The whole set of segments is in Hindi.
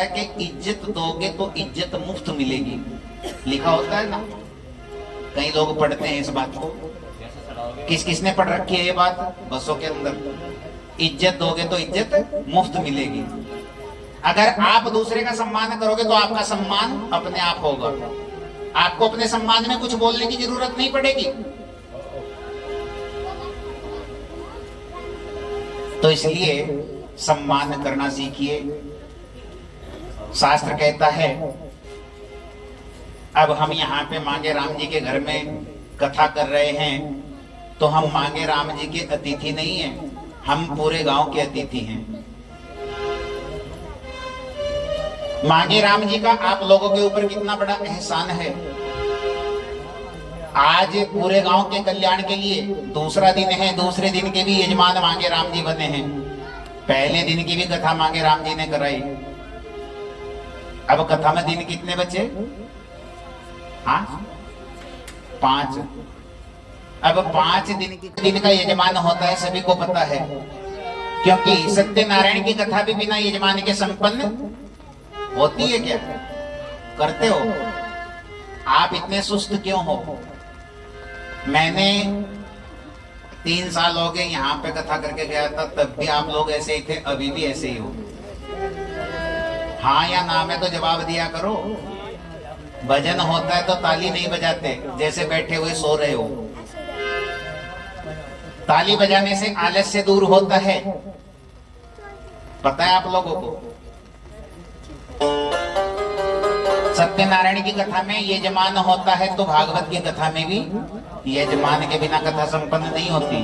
है कि इज्जत दोगे तो इज्जत मुफ्त मिलेगी, लिखा होता है ना। कई लोग पढ़ते हैं इस बात को। किस किसने पढ़ रखी है ये बात बसों के अंदर? इज्जत दोगे तो इज्जत मुफ्त मिलेगी। अगर आप दूसरे का सम्मान करोगे तो आपका सम्मान अपने आप होगा। आपको अपने सम्मान में कुछ बोलने की जरूरत नहीं पड़ेगी। तो इसलिए सम्मान करना सीखिए। शास्त्र कहता है, अब हम यहाँ पे मांगे राम जी के घर में कथा कर रहे हैं, तो हम मांगे राम जी के अतिथि नहीं हैं, हम पूरे गांव के अतिथि हैं। मांगे राम जी का आप लोगों के ऊपर कितना बड़ा एहसान है। आज पूरे गांव के कल्याण के लिए दूसरा दिन है, दूसरे दिन के भी यजमान मांगे राम जी बने हैं। पहले दिन की भी कथा मांगे राम जी ने कराई। अब कथा में दिन कितने बचे? हाँ, 5। अब 5 दिन का यजमान होता है, सभी को पता है। क्योंकि सत्यनारायण की कथा भी बिना यजमान के संपन्न होती है क्या? करते हो? आप इतने सुस्त क्यों हो? मैंने 3 साल हो गए यहाँ पे कथा करके गया था, तब भी आप लोग ऐसे ही थे, अभी भी ऐसे ही हो। हाँ या ना में तो जवाब दिया करो। भजन होता है तो ताली नहीं बजाते, जैसे बैठे हुए सो रहे हो। ताली बजाने से आलस्य दूर होता है, पता है आप लोगों को। सत्यनारायण की कथा में यजमान होता है, तो भागवत की कथा में भी यजमान के बिना कथा संपन्न नहीं होती।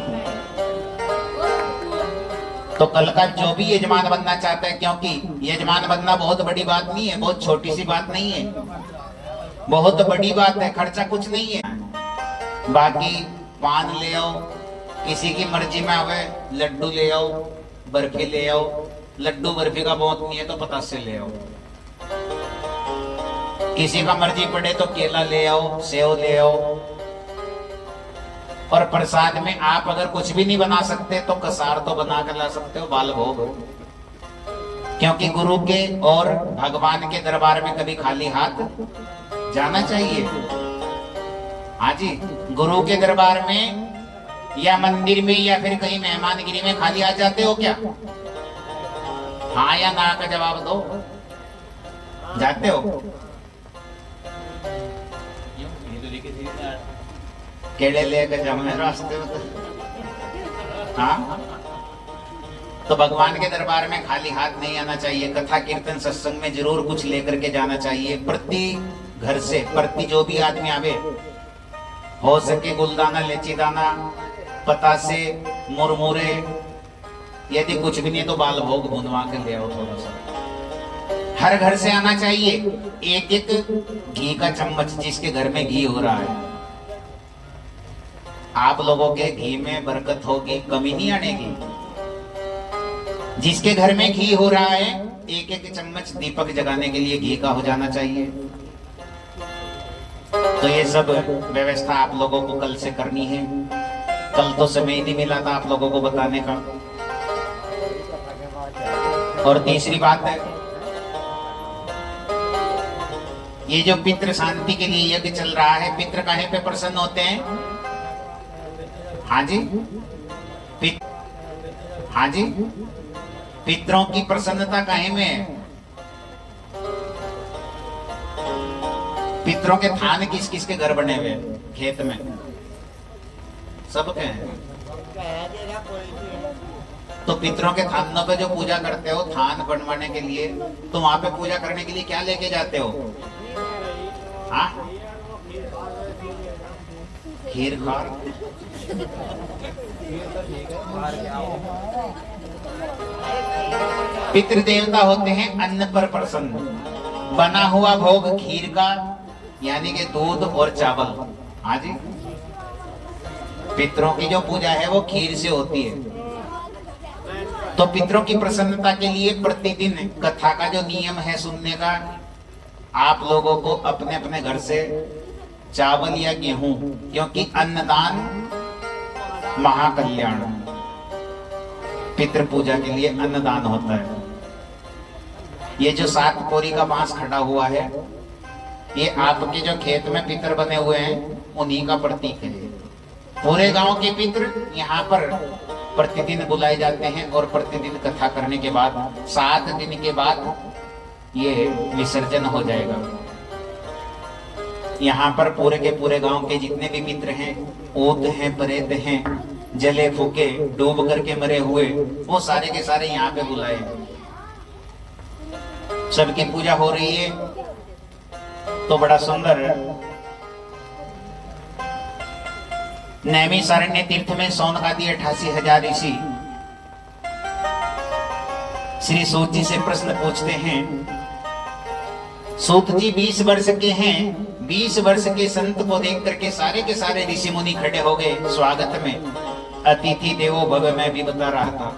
तो कल का जो भी यजमान बनना चाहता है, क्योंकि यजमान बनना बहुत बड़ी बात नहीं है, बहुत छोटी सी बात नहीं है, बहुत बड़ी बात है। खर्चा कुछ नहीं है। बाकी पान ले आओ, किसी की मर्जी में आवे लड्डू ले आओ, बर्फी ले आओ। लड्डू बर्फी का बहुत नहीं है तो पतासे ले आओ। किसी का मर्जी पड़े तो केला ले आओ, सेव ले आओ। और प्रसाद में आप अगर कुछ भी नहीं बना सकते तो कसार तो बना कर ला सकते हो, बाल भोग। क्योंकि गुरु के और भगवान के दरबार में कभी खाली हाथ जाना चाहिए। हाँ जी, गुरु के दरबार में या मंदिर में या फिर कहीं मेहमानगिरी में खाली आ जाते हो क्या? हाँ या ना का जवाब दो। जाते हो? केले लेकर जाऊंगे रास्ते में। हाँ, तो भगवान के दरबार में खाली हाथ नहीं आना चाहिए। कथा कीर्तन सत्संग में जरूर कुछ लेकर के जाना चाहिए। प्रति घर से प्रति जो भी आदमी आवे, हो सके गुलदाना, लेचीदाना, पतासे, मुरमुरे, यदि कुछ भी नहीं तो बाल भोग भुनवा के ले आओ थोड़ा सा। हर घर से आना चाहिए एक एक घी का चम्मच, जिसके घर में घी हो रहा है। आप लोगों के घी में बरकत होगी, कमी नहीं आनेगी। जिसके घर में घी हो रहा है, एक एक चम्मच दीपक जगाने के लिए घी का हो जाना चाहिए। तो ये सब व्यवस्था आप लोगों को कल से करनी है। कल तो समय ही नहीं मिला था आप लोगों को बताने का। और तीसरी बात है, ये जो पितृ शांति के लिए यज्ञ चल रहा है, पितृ काहे पे प्रसन्न होते हैं? हाँ जी, हाँ जी, पितरों की प्रसन्नता काहे में है? पितरों के थान किस किस के घर बने हुए खेत में? सबके हैं। तो पितरों के थानों पे जो पूजा करते हो, थान बनवाने के लिए, तो वहां पे पूजा करने के लिए क्या लेके जाते हो? हाँ, खीर खार। पितृदेवता होते हैं अन्न पर प्रसन्न। बना हुआ भोग खीर का, यानी कि दूध और चावल। हाँ जी, पितरों की जो पूजा है वो खीर से होती है। तो पितरों की प्रसन्नता के लिए प्रतिदिन कथा का जो नियम है सुनने का, आप लोगों को अपने अपने घर से चावल या गेहूं, क्योंकि अन्नदान महाकल्याण, पितृ पूजा के लिए अन्नदान होता है। ये जो 7 कोरी का बांस खड़ा हुआ है, ये आपके जो खेत में पितर बने हुए हैं उन्हीं का प्रतीक है। पूरे गांव के पितर यहाँ पर प्रतिदिन बुलाए जाते हैं और प्रतिदिन कथा करने के बाद 7 दिन के बाद ये विसर्जन हो जाएगा। यहाँ पर पूरे के पूरे गांव के जितने भी मित्र हैं, ऊत हैं, प्रेत हैं, जले फूके डूब करके मरे हुए, वो सारे के सारे यहाँ पे बुलाए। सबकी पूजा हो रही है। तो बड़ा सुंदर नैमिषारण्य तीर्थ में सौनकादि 88,000 ऋषि श्री सूत जी से प्रश्न पूछते हैं। सूत जी 20 वर्ष के हैं। 20 वर्ष के संत को देख करके सारे के सारे ऋषि मुनि खड़े हो गए स्वागत में। अतिथि देवो भव मैं भी बता रहा था।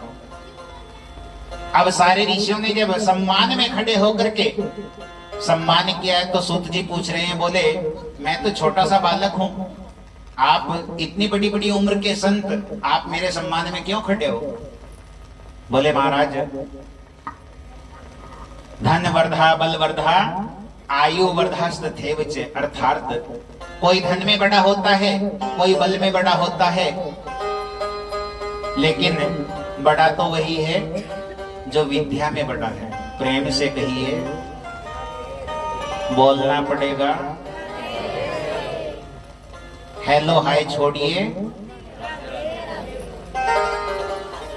अब सारे ऋषियों ने जब सम्मान में खड़े होकर के सम्मान किया है, तो सूत जी पूछ रहे हैं, बोले मैं तो छोटा सा बालक हूं, आप इतनी बड़ी बड़ी उम्र के संत, आप मेरे सम्मान में क्यों खड़े हो? बोले महाराज, धन वर्धा बल वर्धा आयु वर्धास्तथैव च, अर्थात कोई धन में बड़ा होता है, कोई बल में बड़ा होता है, लेकिन बड़ा तो वही है जो विद्या में बड़ा है। प्रेम से कहिए, बोलना पड़ेगा। हेलो हाय छोड़िए।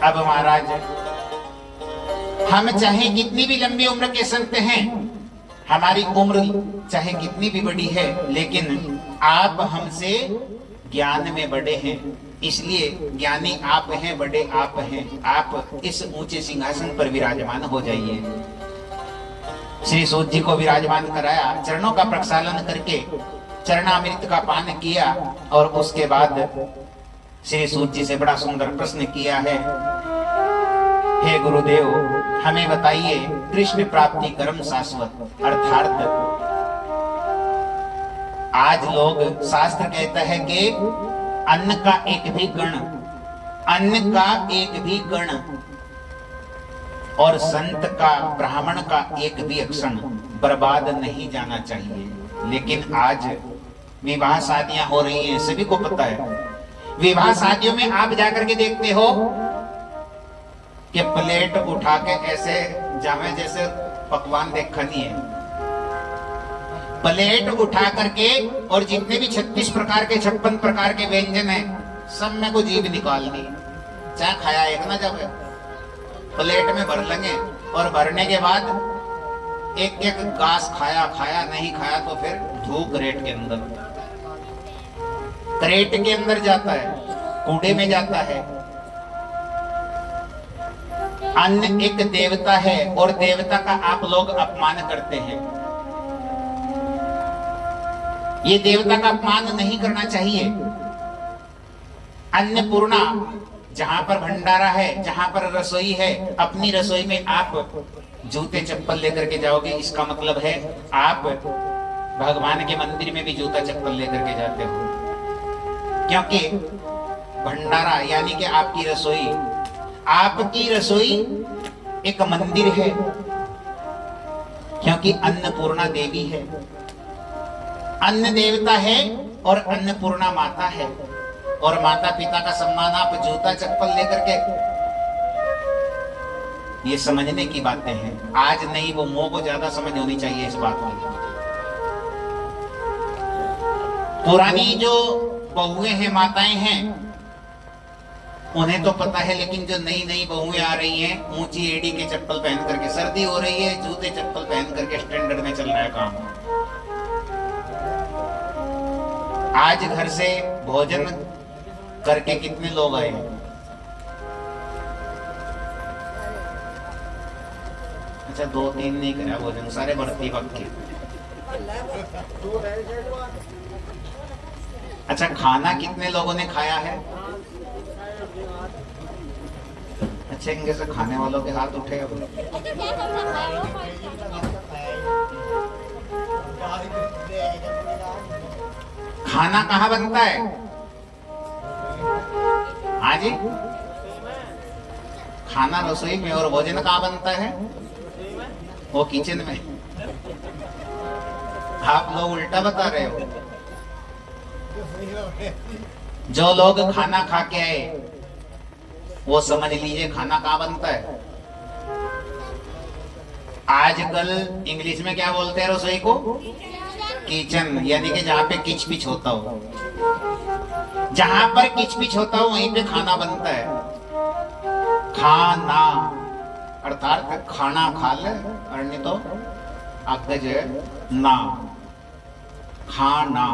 अब महाराज, हम चाहे कितनी भी लंबी उम्र के संत हैं, हमारी उम्र चाहे कितनी भी बड़ी है, लेकिन आप हमसे ज्ञान में बड़े हैं, इसलिए ज्ञानी आप हैं, बड़े आप हैं। आप इस ऊंचे सिंहासन पर विराजमान हो जाइए। श्री सूत जी को विराजमान कराया, चरणों का प्रक्षालन करके चरणामृत का पान किया और उसके बाद श्री सूत जी से बड़ा सुंदर प्रश्न किया है। हे गुरुदेव, हमें बताइए कृष्ण प्राप्ति कर्म शाश्वत, अर्थात आज लोग, शास्त्र कहता है कि अन्न का एक भी कण, अन्न का एक भी कण और संत का, ब्राह्मण का एक भी अक्षण बर्बाद नहीं जाना चाहिए। लेकिन आज विवाह शादियां हो रही हैं, सभी को पता है। विवाह शादियों में आप जाकर के देखते हो कि प्लेट उठा के ऐसे जावे जैसे पकवान देखा नहीं है। प्लेट उठा करके और जितने भी 36 प्रकार के 56 प्रकार के व्यंजन हैं, सब में को जीभ निकालनी, चाहे खाया एक ना जावे, प्लेट में भर लेंगे और भरने के बाद एक एक घास खाया, खाया नहीं खाया तो फिर धूप करेट के अंदर, करेट के अंदर जाता है, कूड़े में जाता है। अन्न एक देवता है और देवता का आप लोग अपमान करते हैं। ये देवता का अपमान नहीं करना चाहिए। अन्नपूर्णा, जहां पर भंडारा है, जहां पर रसोई है, अपनी रसोई में आप जूते चप्पल लेकर के जाओगे, इसका मतलब है आप भगवान के मंदिर में भी जूता चप्पल लेकर के जाते हो। क्योंकि भंडारा यानी कि आपकी रसोई एक मंदिर है, क्योंकि अन्नपूर्णा देवी है, अन्न देवता है और अन्नपूर्णा माता है। और माता पिता का सम्मान आप जूता चप्पल लेकर के, ये समझने की बातें हैं। आज नहीं, वो मोह को ज्यादा समझ होनी चाहिए इस बात की। पुरानी जो बहुएं हैं, माताएं हैं, उन्हें तो पता है, लेकिन जो नई नई बहुएं आ रही हैं, ऊंची एड़ी के चप्पल पहन करके, सर्दी हो रही है, जूते चप्पल पहन करके स्टैंडर्ड में चल रहा है काम। आज घर से भोजन करके कितने लोग आए? अच्छा, 2-3 नहीं करा भोजन, सारे बर्ती वक्त के। अच्छा, खाना कितने लोगों ने खाया है? अच्छा, इनके से खाने वालों के हाथ उठे। खाना कहाँ बनता है? हाँ जी, खाना रसोई में, और भोजन कहाँ बनता है? वो किचन में। आप लोग उल्टा बता रहे हो। जो लोग खाना खा के आए वो समझ लीजिए खाना कहाँ बनता है। आजकल इंग्लिश में क्या बोलते हैं रसोई को? किचन, यानी कि जहां पे किच पिच होता हो। जहां पर किच पिच होता हो वहीं पे खाना बनता है। खाना अर्थात खाना खा ले, और नहीं तो आगे जो है ना खाना।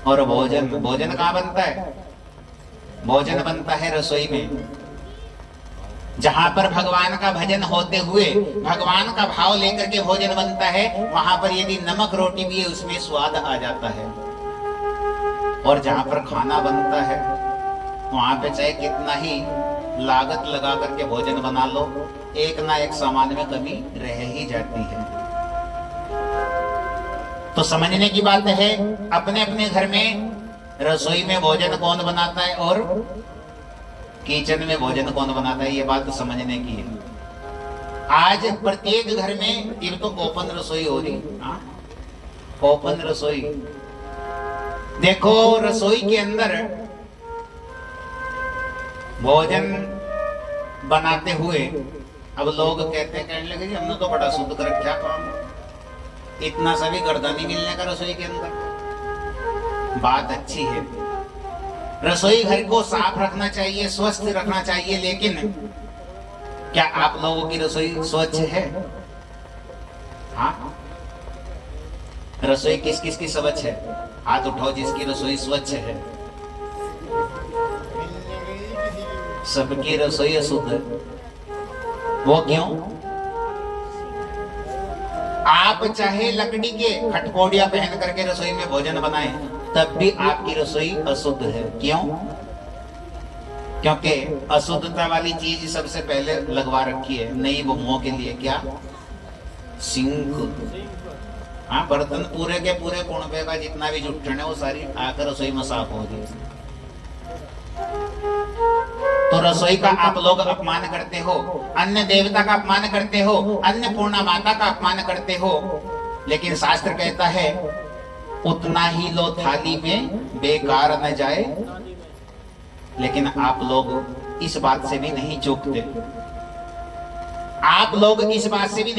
और भोजन, भोजन कहाँ बनता है? भोजन बनता है रसोई में। जहां पर भगवान का भजन होते हुए भगवान का भाव लेकर के भोजन बनता है, वहां पर यदि नमक रोटी भी है उसमें स्वाद आ जाता है। और जहां पर खाना बनता है वहां पे चाहे कितना ही लागत लगा करके भोजन बना लो, एक ना एक सामान में कमी रह ही जाती है। तो समझने की बात है, अपने अपने घर में रसोई में भोजन कौन बनाता है और किचन में भोजन कौन बनाता है, ये बात तो समझने की है। आज प्रत्येक घर में ये तो ओपन रसोई हो रही। ओपन रसोई देखो, रसोई के अंदर भोजन बनाते हुए अब लोग कहने लगे जी हमने तो बड़ा शुद्ध कर रखा काम, इतना सा भी गर्दा नहीं मिलने का रसोई के अंदर। बात अच्छी है, रसोई घर को साफ रखना चाहिए, स्वस्थ रखना चाहिए, लेकिन क्या आप लोगों की रसोई स्वच्छ है? हाँ, रसोई किस किस की स्वच्छ है? हाथ उठाओ जिसकी रसोई स्वच्छ है। सबकी रसोई अशुद्ध है। वो क्यों? आप चाहे लकड़ी के खटकोड़िया पहन करके रसोई में भोजन बनाएं, तब भी आपकी रसोई अशुद्ध है। क्यों? क्योंकि अशुद्धता वाली चीज सबसे पहले लगवा रखी है नई बहुओं के लिए। क्या? सिंक। हाँ, बर्तन पूरे के पूरे कुणबे का जितना भी जुट्ठन है वो सारी आकर रसोई में साफ हो रही है। तो रसोई का आप लोग अपमान करते हो, अन्य देवता का अपमान करते हो, अन्नपूर्णा माता का अपमान करते हो, लेकिन शास्त्र कहता है उतना ही लो थाली में, बेकार न जाए। लेकिन आप लोग इस बात से भी नहीं चूकते, आप लोग इस बात से भी